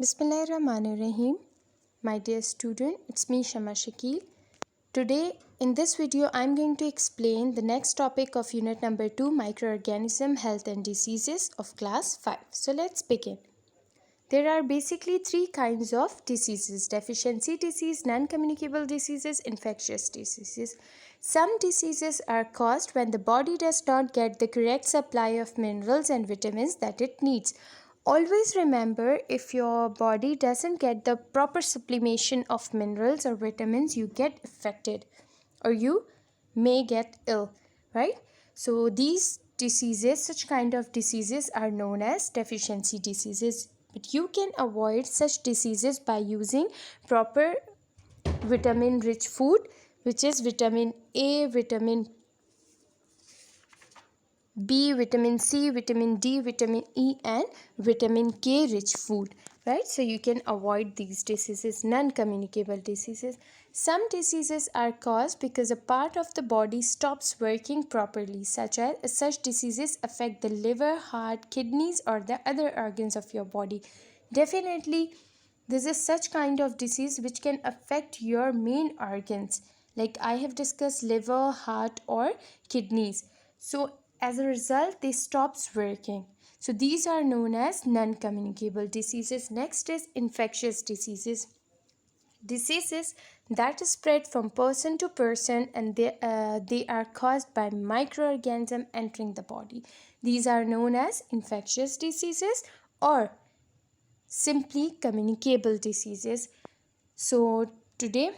Bismillahirrahmanirrahim. My dear student, it's me Shama Shakil. Today in this video I am going to explain the next topic of unit number 2, microorganism health and diseases of class 5. So let's begin. There are basically three kinds of diseases: deficiency disease, non-communicable diseases, infectious diseases. Some diseases are caused when the body does not get the correct supply of minerals and vitamins that it needs. Always remember, if your body doesn't get the proper supplementation of minerals or vitamins, you get affected or you may get ill, right? So these diseases, such kind of diseases are known as deficiency diseases. But you can avoid such diseases by using proper vitamin rich food, which is vitamin A, vitamin B, vitamin C, vitamin D, vitamin E, and vitamin K rich food, right? So you can avoid these diseases, non-communicable diseases. Some diseases are caused because a part of the body stops working properly. Such diseases affect the liver, heart, kidneys, or the other organs of your body. Definitely, this is such kind of disease which can affect your main organs. Like I have discussed liver, heart, or kidneys. So as a result, they stops working. So these are known as non-communicable diseases. Next is infectious diseases. Diseases that spread from person to person, and they are caused by microorganisms entering the body. These are known as infectious diseases or simply communicable diseases. So today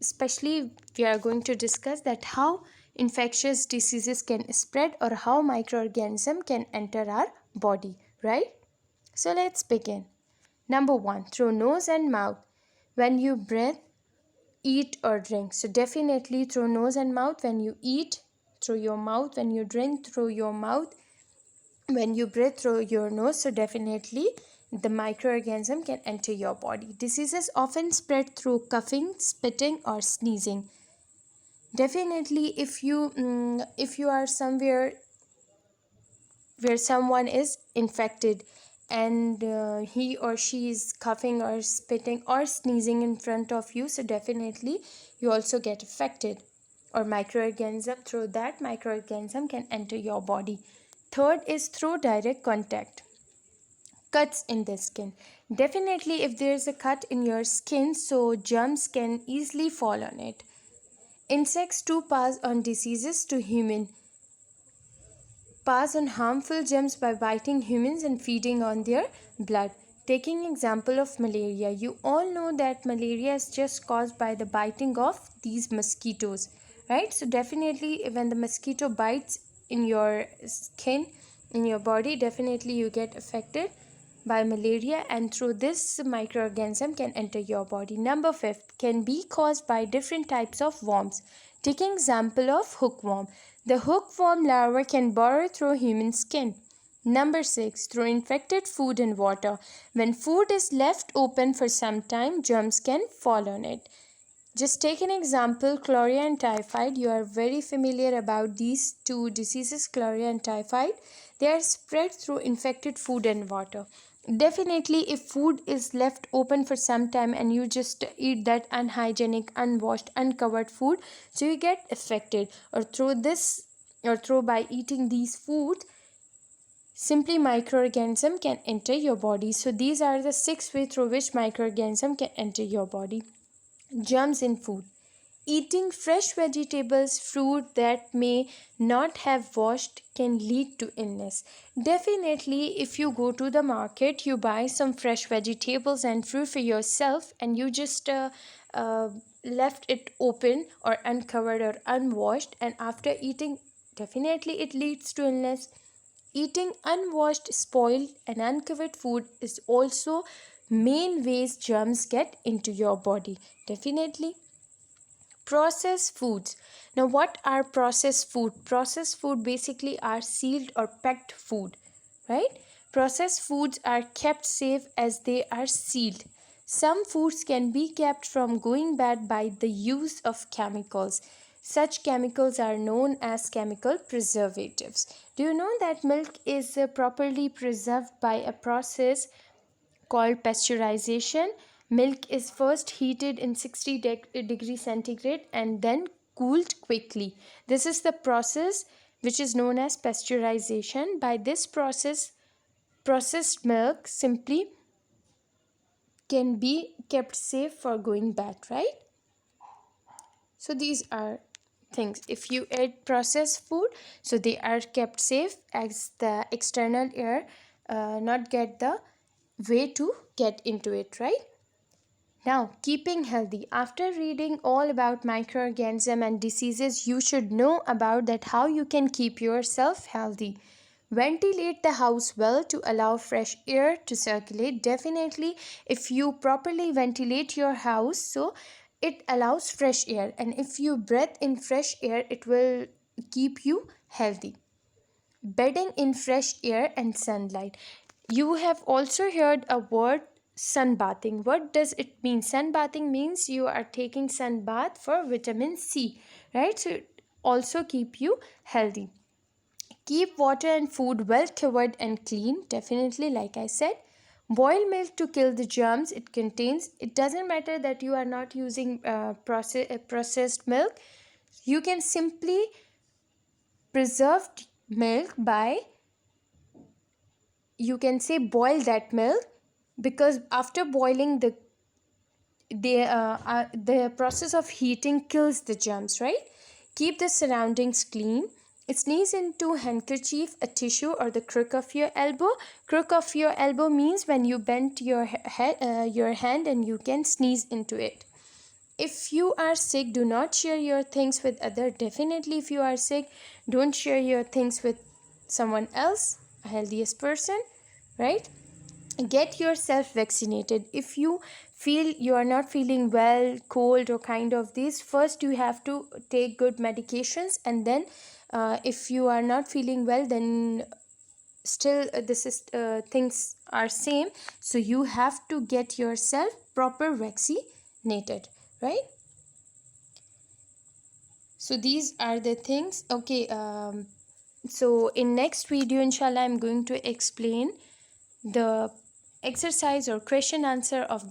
especially we are going to discuss that how infectious diseases can spread or how microorganism can enter our body, right? So let's begin. Number 1, through nose and mouth. When you breathe, eat or drink. So definitely through nose and mouth. When you eat, through your mouth. When you drink, through your mouth. When you breathe through your nose, so definitely the microorganism can enter your body. Diseases often spread through coughing, spitting, or sneezing. Definitely, if you are somewhere where someone is infected and he or she is coughing or spitting or sneezing in front of you, so definitely you also get affected, or microorganism, through that microorganism can enter your body. Third is through direct contact. Cuts in the skin. Definitely, if there is a cut in your skin, so germs can easily fall on it. Insects too pass on diseases to human. Pass on harmful germs by biting humans and feeding on their blood. Taking example of malaria, you all know that malaria is just caused by the biting of these mosquitoes, right? So definitely when the mosquito bites in your skin, in your body, definitely you get affected by malaria, and through this microorganism can enter your body. Number 5 can be caused by different types of worms. Taking example of hookworm. The hookworm larva can burrow through human skin. Number 6, through infected food and water. When food is left open for some time, germs can fall on it. Just take an example, chlorea and typhoid. You are very familiar about these two diseases, chlorea and typhoid. They are spread through infected food and water. Definitely, if food is left open for some time and you just eat that unhygienic, unwashed, uncovered food, so you get affected. Or through by eating these foods, simply microorganism can enter your body. So these are the 6 ways through which microorganism can enter your body. Germs in food. Eating fresh vegetables, fruit that may not have washed can lead to illness. Definitely, if you go to the market, you buy some fresh vegetables and fruit for yourself, and you just uh, left it open or uncovered or unwashed, and after eating, definitely it leads to illness. Eating unwashed, spoiled, and uncovered food is also main ways germs get into your body. Definitely. Processed foods. Now, what are processed food? Processed food basically are sealed or packed food, right? Processed foods are kept safe as they are sealed. Some foods can be kept from going bad by the use of chemicals. Such chemicals are known as chemical preservatives. Do you know that milk is properly preserved by a process called pasteurization. Milk is first heated in 60 degrees centigrade and then cooled quickly. This is the process which is known as pasteurization. By this process, processed milk simply can be kept safe for going bad, right? So these are things. If you eat processed food, so they are kept safe as the external air not get the way to get into it, right? Now, keeping healthy. After reading all about microorganisms and diseases, you should know about that how you can keep yourself healthy. Ventilate the house well to allow fresh air to circulate. Definitely, if you properly ventilate your house, so it allows fresh air, and if you breathe in fresh air, it will keep you healthy. Bedding in fresh air and sunlight. You have also heard a word sunbathing. What does it mean? Sunbathing means you are taking sun bath for vitamin C, right? So it also keep you healthy. Keep water and food well covered and clean. Definitely, like I said. Boil milk to kill the germs it contains. It doesn't matter that you are not using processed milk. You can simply preserve milk by, you can say, boil that milk, because after boiling the process of heating kills the germs, right? Keep the surroundings clean. Sneeze into handkerchief, a tissue, or the crook of your elbow. Crook of your elbow means when you bend your hand and you can sneeze into it. If you are sick, do not share your things with other. Definitely, if you are sick, don't share your things with someone else, a healthiest person, right? Get yourself vaccinated. If you feel you are not feeling well, cold or kind of this, first you have to take good medications, and then if you are not feeling well, then still this is things are same, so you have to get yourself proper vaccinated, right? So these are the things. Okay, so in next video, inshallah, I'm going to explain the exercise or question answer of